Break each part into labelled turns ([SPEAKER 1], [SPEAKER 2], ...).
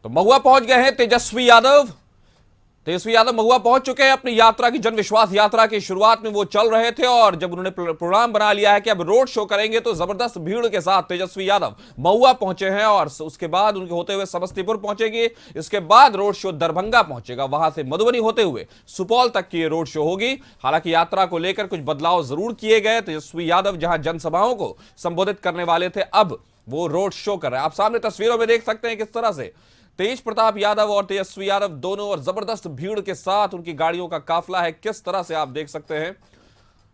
[SPEAKER 1] तो महुआ पहुंच गए हैं तेजस्वी यादव। महुआ पहुंच चुके हैं अपनी यात्रा की, जन विश्वास यात्रा की शुरुआत में वो चल रहे थे और जब उन्होंने प्रोग्राम बना लिया है कि अब रोड शो करेंगे तो जबरदस्त भीड़ के साथ तेजस्वी यादव महुआ पहुंचे हैं और उसके बाद उनके होते हुए समस्तीपुर पहुंचेंगे। इसके बाद रोड शो दरभंगा पहुंचेगा, वहां से मधुबनी होते हुए सुपौल तक की रोड शो होगी। हालांकि यात्रा को लेकर कुछ बदलाव जरूर किए गए। तेजस्वी यादव जहां जनसभाओं को संबोधित करने वाले थे, अब वो रोड शो कर रहे हैं। आप सामने तस्वीरों में देख सकते हैं किस तरह से तेज प्रताप यादव और तेजस्वी यादव दोनों और जबरदस्त भीड़ के साथ उनकी गाड़ियों का काफिला है। किस तरह से आप देख सकते हैं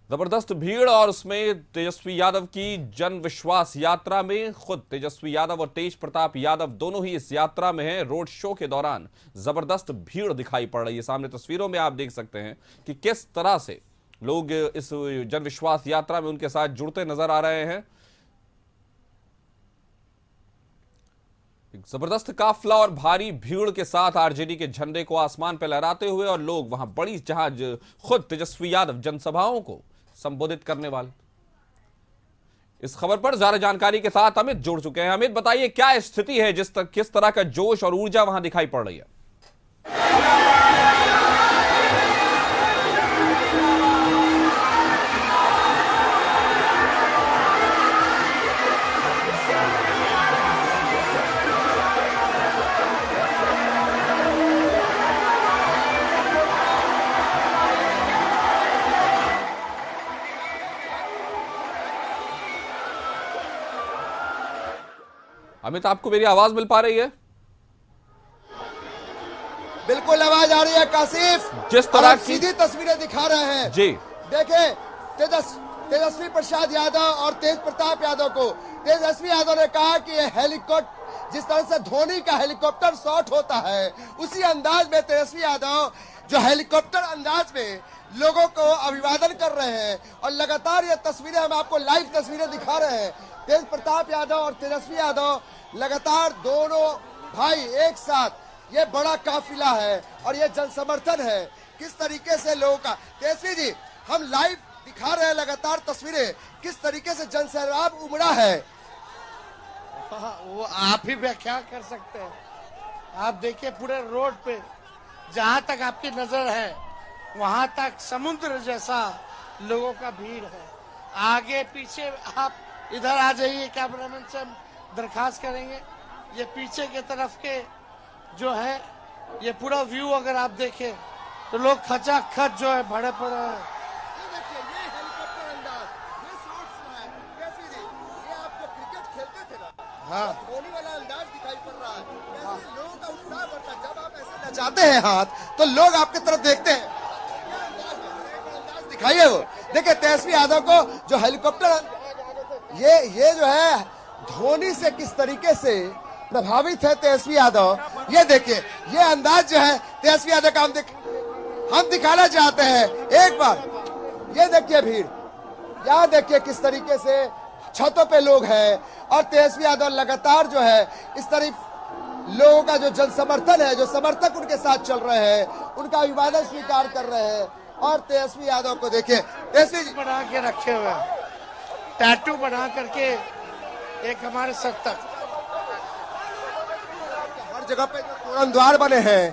[SPEAKER 1] जबरदस्त भीड़ और उसमें तेजस्वी यादव की जन विश्वास यात्रा में खुद तेजस्वी यादव और तेज प्रताप यादव दोनों ही इस यात्रा में हैं। रोड शो के दौरान जबरदस्त भीड़ दिखाई पड़ रही है। सामने तस्वीरों में आप देख सकते हैं कि किस तरह से लोग इस जन विश्वास यात्रा में उनके साथ जुड़ते नजर आ रहे हैं। एक जबरदस्त काफिला और भारी भीड़ के साथ आरजेडी के झंडे को आसमान पर लहराते हुए और लोग वहां बड़ी जहाज खुद तेजस्वी यादव जनसभाओं को संबोधित करने वाले। इस खबर पर ज्यादा जानकारी के साथ अमित जुड़ चुके हैं। अमित, बताइए क्या स्थिति है, किस तरह का जोश और ऊर्जा वहां दिखाई पड़ रही है? अमित, आपको मेरी आवाज मिल पा रही है?
[SPEAKER 2] बिल्कुल आवाज आ रही है काशिफ।
[SPEAKER 1] जिस तरह की
[SPEAKER 2] सीधी तस्वीरें दिखा रहे हैं
[SPEAKER 1] जी,
[SPEAKER 2] देखे तेजस्वी प्रसाद यादव और तेज प्रताप यादव को। तेजस्वी यादव ने कहा कि ये हेलीकॉप्टर, जिस तरह से धोनी का हेलीकॉप्टर शॉट होता है, उसी अंदाज में तेजस्वी यादव जो हेलीकॉप्टर अंदाज में लोगों को अभिवादन कर रहे हैं। और लगातार ये तस्वीरें हम आपको लाइव तस्वीरें दिखा रहे हैं। तेज प्रताप यादव और तेजस्वी यादव लगातार दोनों भाई एक साथ, ये बड़ा काफिला है और ये जन समर्थन है। किस तरीके से लोगों का, तेजस्वी जी हम लाइव दिखा रहे हैं लगातार तस्वीरें, किस तरीके से जन सैलाब उमड़ा है।
[SPEAKER 3] वो आप ही व्याख्या कर सकते हैं। आप देखिए पूरे रोड पे जहां तक आपकी नजर है वहां तक समुद्र जैसा लोगों का भीड़ है। आगे पीछे आप इधर आ जाइए, कैमरामैन से हम दरखास्त करेंगे। ये पीछे के तरफ के जो है ये पूरा व्यू अगर आप देखें तो लोग खचाखच जो है भरे पड़े हैं। हाँ,
[SPEAKER 2] धोनी वाला अंदाज दिखाई पड़ रहा है। कैसे लोगों का उत्साह बढ़ता है जब आप ऐसे नचाते हैं हाथ तो लोग आपकी तरफ देखते हैं। अंदाज दिखाइए वो, देखिए तेजस्वी यादव को जो हेलीकॉप्टर, ये जो है धोनी से किस तरीके से प्रभावित है तेजस्वी यादव। ये देखिए ये अंदाज जो है तेजस्वी यादव का हम दिखाना चाहते हैं एक बार। ये देखिए भीड़, यहाँ देखिए किस तरीके से छतों पे लोग हैं और तेजस्वी यादव लगातार जो है इस तरफ लोगों का जो जन समर्थन है, जो समर्थक उनके साथ चल रहे हैं, उनका अभिवादन स्वीकार कर रहे हैं। और तेजस्वी यादव को देखिए, तेजस्वी जी
[SPEAKER 3] बना के रखे हुए हैं, टैटू बना करके एक हमारे सर तक।
[SPEAKER 2] हर जगह पे जो तोरण द्वार बने हैं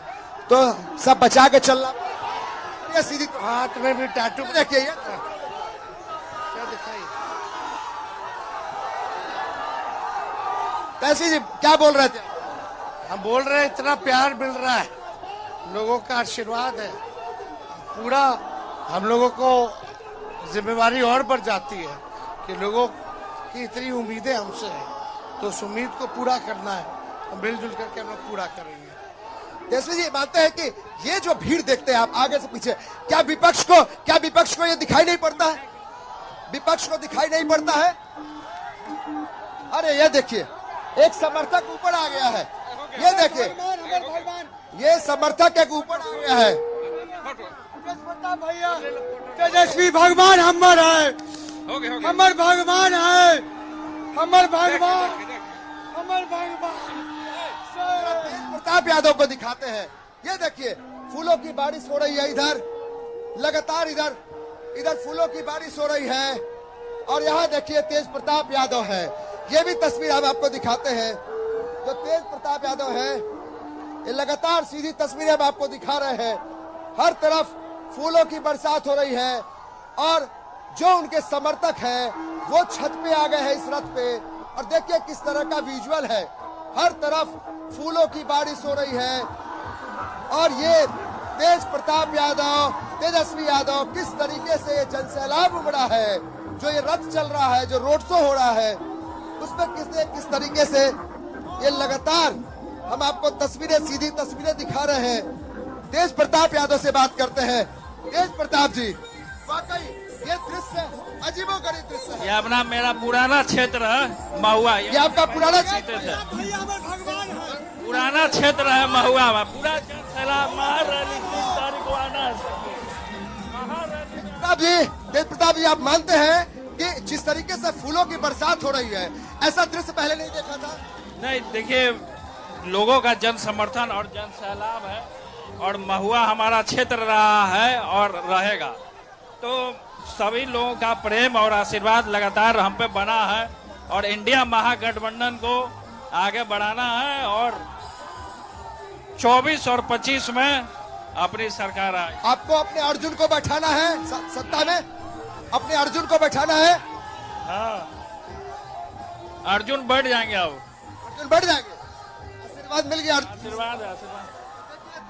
[SPEAKER 2] तो सब बचा के चलना। ये सीधी
[SPEAKER 3] हाथ में भी टैटू
[SPEAKER 2] देखिए, ये
[SPEAKER 3] क्या दिखाई।
[SPEAKER 2] तेजस्वी जी क्या बोल रहे थे?
[SPEAKER 3] हम बोल रहे हैं इतना प्यार मिल रहा है, लोगों का आशीर्वाद है, पूरा हम लोगों को जिम्मेवारी और बढ़ जाती है कि लोगों की इतनी उम्मीदें हमसे हैं, तो उस उम्मीद को पूरा करना है। हम मिलजुल करके हम लोग पूरा करेंगे।
[SPEAKER 2] तेजस्वी जी मानते हैं कि ये जो भीड़ देखते हैं आप आगे से पीछे, क्या विपक्ष को ये दिखाई नहीं पड़ता है? विपक्ष को दिखाई नहीं पड़ता है? अरे ये देखिए एक समर्थक ऊपर आ गया है। ये देखिए ये समर्थक एक ऊपर आ गया है।
[SPEAKER 4] भैया तेजस्वी भगवान हमर है, हमर भगवान है, हमर भगवान, हमर भगवान।
[SPEAKER 2] तेज प्रताप यादव को दिखाते हैं। ये देखिए फूलों की बारिश हो रही है इधर, लगातार इधर फूलों की बारिश हो रही है। और यहाँ देखिए तेज प्रताप यादव है। ये भी तस्वीर हम आपको दिखाते हैं। जो तेज प्रताप यादव है ये लगातार सीधी तस्वीरें हम आपको दिखा रहे हैं। हर तरफ फूलों की बरसात हो रही है और जो उनके समर्थक हैं वो छत पे आ गए हैं इस रथ पे। और देखिए किस तरह का विजुअल है, हर तरफ फूलों की बारिश हो रही है। और ये तेज प्रताप यादव, तेजस्वी यादव, किस तरीके से ये जनसैलाब उमड़ा है, जो ये रथ चल रहा है, जो रोड शो हो रहा है, उसमें किस तरीके से ये लगातार हम आपको तस्वीरें, सीधी तस्वीरें दिखा रहे हैं। तेज प्रताप यादव से बात करते हैं। तेज प्रताप जी, वाकई ये दृश्य अजीबोगरीब दृश्य है।
[SPEAKER 5] ये अपना मेरा पुराना क्षेत्र है महुआ।
[SPEAKER 2] ये आपका पुराना
[SPEAKER 5] क्षेत्र है, पुराना क्षेत्र है महुआ में। पूरा सैलाब महारैली 3 तारीख को आना है।
[SPEAKER 2] तेज प्रताप जी, आप मानते हैं कि जिस तरीके से फूलों की बरसात हो रही है, ऐसा दृश्य पहले नहीं देखा था?
[SPEAKER 5] नहीं, देखिए लोगों का जन समर्थन और जन सैलाब है और महुआ हमारा क्षेत्र रहा है और रहेगा। तो सभी लोगों का प्रेम और आशीर्वाद लगातार हम पे बना है और इंडिया महागठबंधन को आगे बढ़ाना है और 24 और 25 में अपनी सरकार आए।
[SPEAKER 2] आपको अपने अर्जुन को बैठाना है सत्ता में, अपने अर्जुन को बैठाना है।
[SPEAKER 5] हाँ, अर्जुन बढ़ जाएंगे। अब
[SPEAKER 2] अर्जुन बढ़ जाएंगे, आशीर्वाद मिल गया।
[SPEAKER 5] आशीर्वाद है, आशीर्वाद।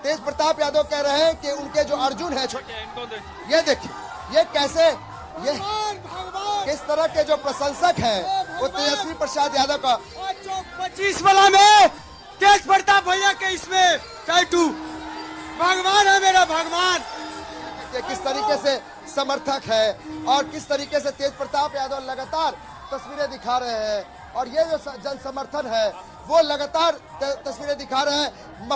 [SPEAKER 2] तेज प्रताप यादव कह रहे हैं कि उनके जो अर्जुन है छोटे,
[SPEAKER 5] इनको देखिए,
[SPEAKER 2] ये देखिए ये कैसे, ये किस तरह के जो प्रशंसक हैं वो तेजस्वी प्रसाद यादव का
[SPEAKER 4] 25 वाला में तेज प्रताप भैया के इसमें टैटू, भगवान है मेरा भगवान।
[SPEAKER 2] ये किस तरीके से समर्थक है और किस तरीके से तेज प्रताप यादव लगातार तस्वीरें दिखा रहे हैं। और ये जो जन समर्थन है वो लगातार तस्वीरें दिखा रहे हैं।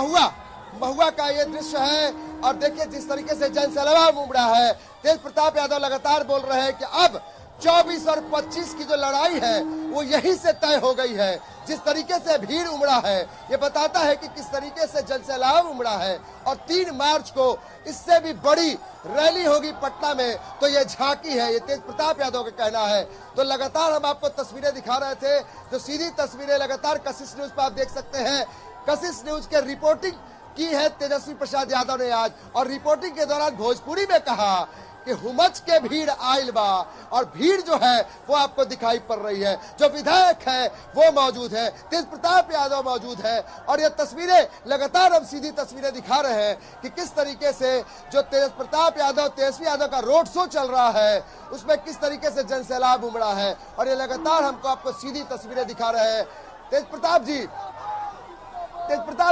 [SPEAKER 2] महुआ का ये दृश्य है और देखिए जिस तरीके से जन सैलाब उमड़ा है। तेज प्रताप यादव लगातार बोल रहे हैं कि अब 24 और 25 की जो लड़ाई है वो यहीं से तय हो गई है। जिस तरीके से भीड़ उमड़ा है ये बताता है कि किस तरीके से जन सैलाब उमड़ा है। और 3 मार्च को इससे भी बड़ी रैली होगी पटना में, तो ये झांकी है, ये तेज प्रताप यादव का कहना है। तो लगातार हम आपको तस्वीरें दिखा रहे थे, जो सीधी तस्वीरें लगातार कशिश न्यूज पर आप देख सकते हैं। कशिश न्यूज के रिपोर्टिंग की है तेजस्वी प्रसाद यादव ने आज, और रिपोर्टिंग के दौरान भोजपुरी में कहा कि हुमच के भीड़ आइल बा, और भीड़ जो है वो आपको दिखाई पड़ रही है। जो विधायक है वो मौजूद है, तेज प्रताप यादव मौजूद है। और ये तस्वीरें लगातार हम सीधी तस्वीरें दिखा रहे हैं कि किस तरीके से जो तेज प्रताप यादव, तेजस्वी यादव का रोड शो चल रहा है उसमें किस तरीके से जन सैलाब उमड़ा है। और ये लगातार हमको आपको सीधी तस्वीरें दिखा रहे हैं। तेज प्रताप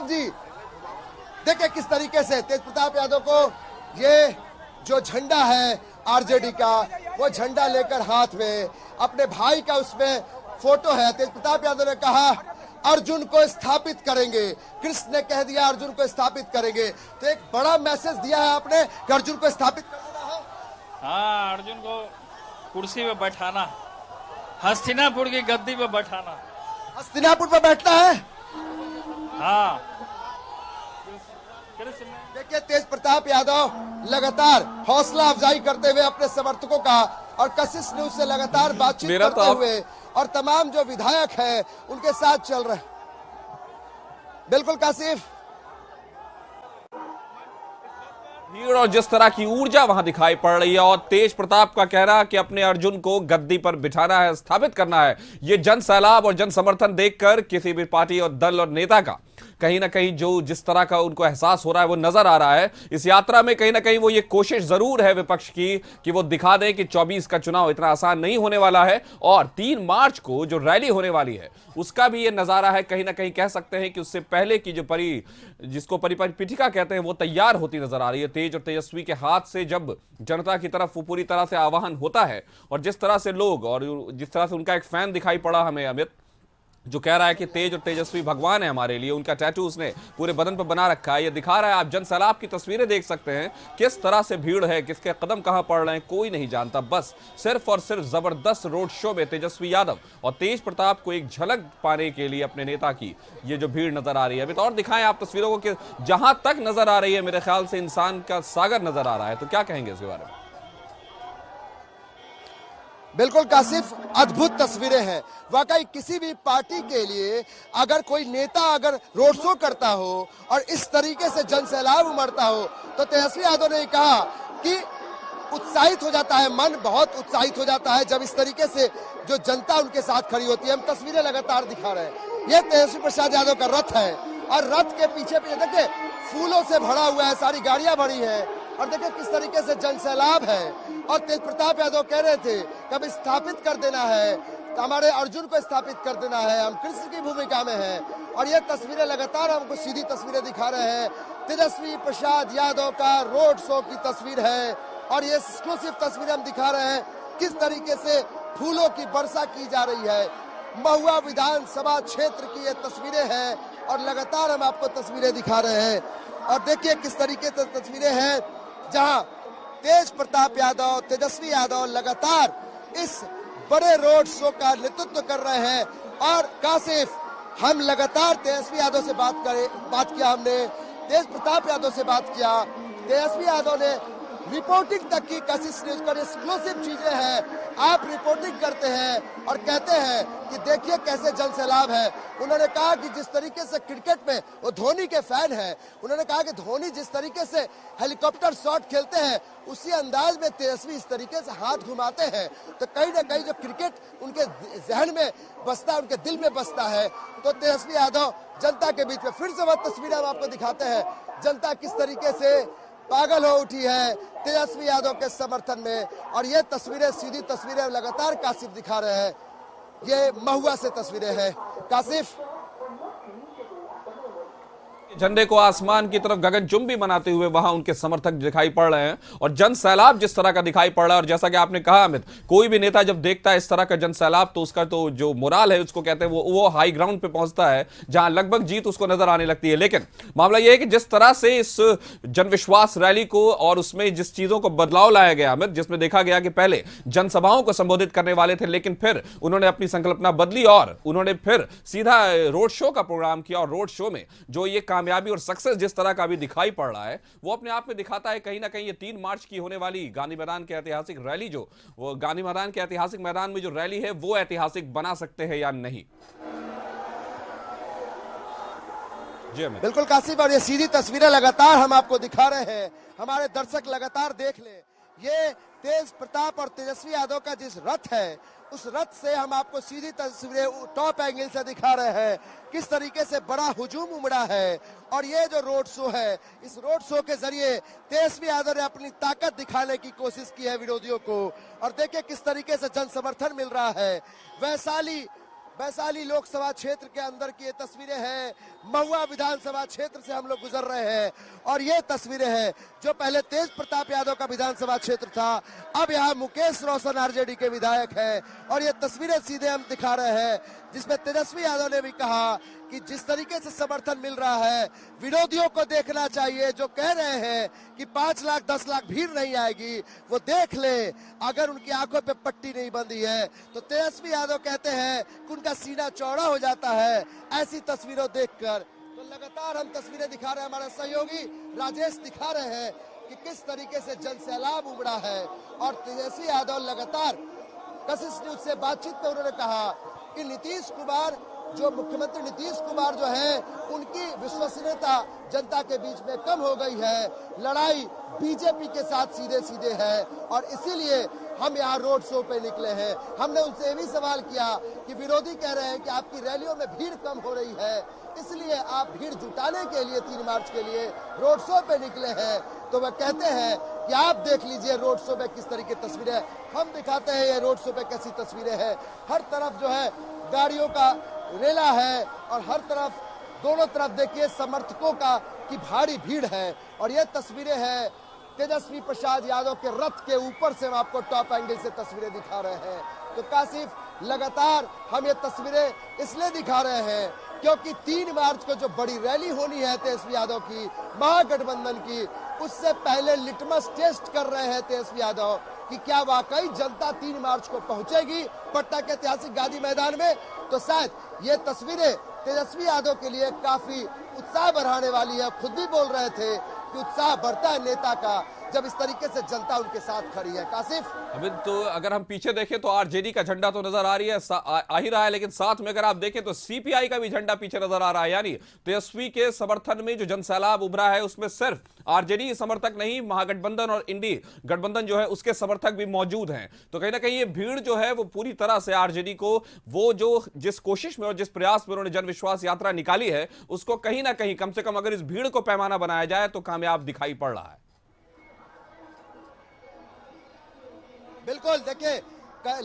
[SPEAKER 2] जी देखिए किस तरीके से तेज प्रताप यादव को ये जो झंडा है आरजेडी का, वो झंडा लेकर हाथ में अपने भाई का उसमें फोटो है। तेज प्रताप यादव ने कहा अर्जुन को स्थापित करेंगे, कृष्ण ने कह दिया अर्जुन को स्थापित करेंगे। तो एक बड़ा मैसेज दिया है आपने कि अर्जुन को स्थापित कर देना है।
[SPEAKER 5] हाँ, अर्जुन को कुर्सी पे बैठाना, हस्तिनापुर की गद्दी पे बैठाना।
[SPEAKER 2] हस्तिनापुर पर बैठना है।
[SPEAKER 5] हाँ,
[SPEAKER 2] देखिए तेज प्रताप यादव लगातार हौसला अफजाई करते हुए अपने समर्थकों का और कशिश न्यूज से लगातार बातचीत करते हुए और तमाम जो विधायक हैं उनके साथ चल रहे। बिल्कुल काशिफ,
[SPEAKER 1] भीड़ और जिस तरह की ऊर्जा वहां दिखाई पड़ रही है और तेज प्रताप का कहना कि अपने अर्जुन को गद्दी पर बिठाना है, स्थापित करना है, ये जन सैलाब और जन समर्थन देखकर किसी भी पार्टी और दल और नेता का कहीं ना कहीं जो जिस तरह का उनको एहसास हो रहा है वो नजर आ रहा है। इस यात्रा में कहीं ना कहीं वो ये कोशिश जरूर है विपक्ष की कि वो दिखा दें कि 24 का चुनाव इतना आसान नहीं होने वाला है और 3 मार्च को जो रैली होने वाली है उसका भी ये नजारा है। कहीं ना कहीं कह सकते हैं कि उससे पहले की जो जिसको परिपीठिका कहते हैं वो तैयार होती नजर आ रही है। तेज और तेजस्वी के हाथ से जब जनता की तरफ वो पूरी तरह से आह्वान होता है और जिस तरह से लोग और जिस तरह से उनका एक फैन दिखाई पड़ा हमें अमित, जो कह रहा है कि तेज और तेजस्वी भगवान है हमारे लिए, उनका टैटू उसने पूरे बदन पर बना रखा है। ये दिखा रहा है, आप जन सैलाब की तस्वीरें देख सकते हैं किस तरह से भीड़ है, किसके कदम कहां पड़ रहे हैं कोई नहीं जानता। बस सिर्फ और सिर्फ जबरदस्त रोड शो में तेजस्वी यादव और तेज प्रताप को एक झलक पाने के लिए अपने नेता की ये जो भीड़ नजर आ रही है। अभी तो और दिखाएं आप तस्वीरों को कि जहां तक नजर आ रही है मेरे ख्याल से इंसान का सागर नजर आ रहा है। तो क्या कहेंगे इसके बारे में?
[SPEAKER 2] बिल्कुल कासिफ, अद्भुत तस्वीरें हैं वाकई। किसी भी पार्टी के लिए अगर कोई नेता अगर रोड शो करता हो और इस तरीके से जन सैलाब उमड़ता हो तो तेजस्वी यादव ने कहा कि उत्साहित हो जाता है, मन बहुत उत्साहित हो जाता है जब इस तरीके से जो जनता उनके साथ खड़ी होती है। हम तस्वीरें लगातार दिखा रहे हैं, ये तेजस्वी प्रसाद यादव का रथ है और रथ के पीछे देखिए फूलों से भरा हुआ है, सारी गाड़ियां भरी है और देखिए किस तरीके से जन सैलाब है। और तेज प्रताप यादव कह रहे थे कि अब स्थापित कर देना है, हमारे अर्जुन को स्थापित कर देना है, हम कृष्ण की भूमिका में हैं। और ये तस्वीरें लगातार हमको सीधी तस्वीरें दिखा रहे हैं। तेजस्वी प्रसाद यादव का रोड शो की तस्वीर है और ये एक्सक्लूसिव तस्वीरें हम दिखा रहे हैं किस तरीके से फूलों की वर्षा की जा रही है। महुआ विधानसभा क्षेत्र की ये तस्वीरें हैं और लगातार हम आपको तस्वीरें दिखा रहे हैं। और देखिए किस तरीके से तस्वीरें हैं जहां तेज प्रताप यादव, तेजस्वी यादव लगातार इस बड़े रोड शो का नेतृत्व कर रहे हैं। और कासिफ, हम लगातार तेजस्वी यादव से बात किया, हमने तेज प्रताप यादव से बात किया। तेजस्वी यादव ने रिपोर्टिंग तक की कशिश न्यूज पर एक्सक्लूसिव चीजें हैं, आप रिपोर्टिंग करते हैं और कहते हैं कि देखिए कैसे जन सैलाब है। उन्होंने कहा कि जिस तरीके से क्रिकेट में वो धोनी के फैन है, उन्होंने कहा कि धोनी जिस तरीके से हेलीकॉप्टर शॉट खेलते हैं उसी अंदाज में तेजस्वी इस तरीके से हाथ घुमाते हैं तो कहीं ना कहीं जो क्रिकेट उनके जहन में बसता है, उनके दिल में बसता है। तो तेजस्वी यादव जनता के बीच में फिर से वह तस्वीरें हम आपको दिखाते हैं, जनता किस तरीके से पागल हो उठी है तेजस्वी यादव के समर्थन में। और ये तस्वीरें, सीधी तस्वीरें लगातार कासिफ दिखा रहे हैं, ये महुआ से तस्वीरें हैं। कासिफ,
[SPEAKER 1] झंडे को आसमान की तरफ गगनचुंबी बनाते हुए वहां उनके समर्थक दिखाई पड़ रहे हैं और जन सैलाब जिस तरह का दिखाई पड़ रहा है। और जैसा कि आपने कहा अमित, कोई भी नेता जब देखता है इस तरह का जन सैलाब तो उसका तो जो मोराल है उसको कहते हैं वो हाई ग्राउंड पे पहुंचता है जहां लगभग जीत उसको नजर आने लगती है। लेकिन मामला यह है कि जिस तरह से इस जनविश्वास रैली को और उसमें जिस चीजों को बदलाव लाया गया अमित, जिसमें देखा गया कि पहले जनसभाओं को संबोधित करने वाले थे लेकिन फिर उन्होंने अपनी संकल्पना बदली और उन्होंने फिर सीधा रोड शो का प्रोग्राम किया। और रोड शो में जो ये कामयाबी और सक्सेस जिस तरह का भी दिखाई पड़ रहा है वो अपने आप में दिखाता है कहीं ना कहीं ये 3 मार्च की होने वाली गांधी मैदान के ऐतिहासिक रैली, जो वो गांधी मैदान के ऐतिहासिक मैदान में जो रैली है वो ऐतिहासिक बना सकते हैं या नहीं। जी
[SPEAKER 2] बिल्कुल कासिफ, और ये सीधी तस्वीरें लगातार हम आपको दिखा रहे हैं, हमारे दर्शक लगातार देख ले। ये तेज प्रताप और तेजस्वी यादव का जिस रथ है उस रथ से हम आपको सीधी तस्वीरें टॉप एंगल से दिखा रहे हैं किस तरीके से बड़ा हुजूम उमड़ा है। और ये जो रोड शो है, इस रोड शो के जरिए तेजस्वी यादव ने अपनी ताकत दिखाने की कोशिश की है विरोधियों को। और देखिए किस तरीके से जन समर्थन मिल रहा है। वैशाली लोकसभा क्षेत्र के अंदर की ये तस्वीरें हैं, महुआ विधानसभा क्षेत्र से हम लोग गुजर रहे हैं और ये तस्वीरें हैं जो पहले तेज प्रताप यादव का विधानसभा क्षेत्र था, अब यहाँ मुकेश रोशन आरजेडी के विधायक हैं। और ये तस्वीरें सीधे हम दिखा रहे हैं जिसमें तेजस्वी यादव ने भी कहा कि जिस तरीके से समर्थन मिल रहा है विरोधियों को देखना चाहिए, जो कह रहे हैं कि 5 लाख 10 लाख भीड़ नहीं आएगी, वो देख ले, अगर उनकी आंखों पे पट्टी नहीं बंधी है तो तेजस्वी यादव कहते हैं कि उनका सीना चौड़ा हो जाता है ऐसी तस्वीरों देखकर। तो लगातार हम तस्वीरें दिखा रहे हैं, हमारे सहयोगी राजेश दिखा रहे हैं कि किस तरीके से जन सैलाब उमड़ा है। और तेजस्वी यादव लगातार कशिश न्यूज से बातचीत में उन्होंने कहा कि नीतीश कुमार, जो मुख्यमंत्री नीतीश कुमार जो है उनकी विश्वसनीयता जनता के बीच में कम हो गई है, लड़ाई बीजेपी के साथ सीधे सीधे है और इसीलिए हम यहाँ रोड शो पे निकले हैं। हमने उनसे ये भी सवाल किया कि विरोधी कह रहे हैं कि आपकी रैलियों में भीड़ कम हो रही है, इसलिए आप भीड़ जुटाने के लिए 3 मार्च के लिए रोड शो पे निकले हैं। तो वह कहते हैं कि आप देख लीजिए रोड शो में किस तरह की तस्वीरें हम दिखाते हैं, ये रोड शो पे कैसी तस्वीरें हैं। हर तरफ जो है गाड़ियों का रेला है और हर तरफ दोनों तरफ देखिए समर्थकों का की भारी भीड़ है। और ये तस्वीरें हैं तेजस्वी प्रसाद यादव के रथ के ऊपर से हम आपको टॉप एंगल से तस्वीरें दिखा रहे हैं। तो कासिफ, लगातार हम ये तस्वीरें इसलिए दिखा रहे हैं क्योंकि 3 मार्च को जो बड़ी रैली होनी है तेजस्वी यादव की, महागठबंधन की, उससे पहले लिटमस टेस्ट कर रहे हैं तेजस्वी यादव कि क्या वाकई जनता 3 मार्च को पहुंचेगी पटना के ऐतिहासिक गांधी मैदान में। तो शायद ये तस्वीरें तेजस्वी यादव के लिए काफी उत्साह बढ़ाने वाली है। खुद भी बोल रहे थे कि उत्साह बढ़ता है नेता का जब इस तरीके से जनता उनके साथ खड़ी है। कासिफ,
[SPEAKER 1] अभी तो अगर हम पीछे देखें तो आरजेडी का झंडा तो नजर आ रही है, आ ही रहा है, लेकिन साथ में अगर आप देखें तो सीपीआई का भी झंडा पीछे नजर आ रहा है। यानी तेजस्वी के समर्थन में जो जनसैलाब उभरा है उसमें सिर्फ आरजेडी समर्थक नहीं, महागठबंधन और इंडी गठबंधन जो है उसके समर्थक भी मौजूद हैं। तो कहीं ना कहीं ये भीड़ जो है वो पूरी तरह से आरजेडी को, वो जो जिस कोशिश में और जिस प्रयास में उन्होंने जनविश्वास यात्रा निकाली है उसको कहीं ना कहीं, कम से कम अगर इस भीड़ को पैमाना बनाया जाए तो कामयाब दिखाई पड़ रहा है।
[SPEAKER 2] बिल्कुल, देखिए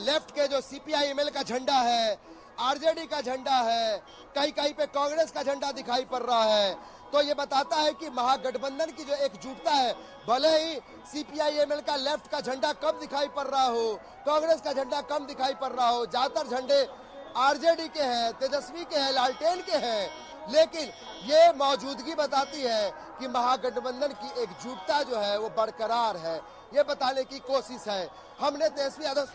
[SPEAKER 2] लेफ्ट के जो सीपीआई-एमएल का झंडा है, आरजेडी का झंडा है, कहीं कहीं पे कांग्रेस का झंडा दिखाई पड़ रहा है। तो ये बताता है कि महागठबंधन की जो एकजुटता है, भले ही सीपीआई-एमएल का लेफ्ट का झंडा कम दिखाई पड़ रहा हो, कांग्रेस का झंडा कम दिखाई पड़ रहा हो, ज्यादातर झंडे आरजेडी के हैं, तेजस्वी के हैं, लालटेन के हैं, लेकिन ये मौजूदगी बताती है कि महागठबंधन की एकजुटता जो है वो बरकरार है। ये बताने की कोशिश है। हमने तेजस्वी यादव,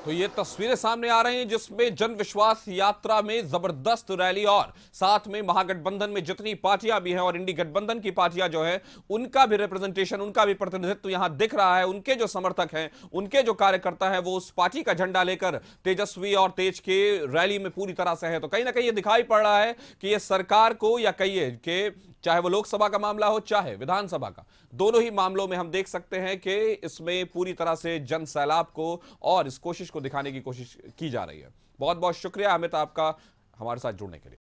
[SPEAKER 1] तो ये तस्वीरें सामने आ रही हैं जिसमें जन विश्वास यात्रा में जबरदस्त रैली और साथ में महागठबंधन में जितनी पार्टियां भी हैं और इंडी गठबंधन की पार्टियां जो है उनका भी रिप्रेजेंटेशन, उनका भी प्रतिनिधित्व यहां दिख रहा है। उनके जो समर्थक हैं, उनके जो कार्यकर्ता हैं, वो उस पार्टी का झंडा लेकर तेजस्वी और तेज के रैली में पूरी तरह से है। तो कहीं ना कहीं ये दिखाई पड़ रहा है कि ये सरकार को, या कहिए कि चाहे वो लोकसभा का मामला हो चाहे विधानसभा का, दोनों ही मामलों में हम देख सकते हैं कि इसमें पूरी तरह से जन सैलाब को और इस कोशिश को दिखाने की कोशिश की जा रही है। बहुत बहुत शुक्रिया अमित आपका हमारे साथ जुड़ने के लिए।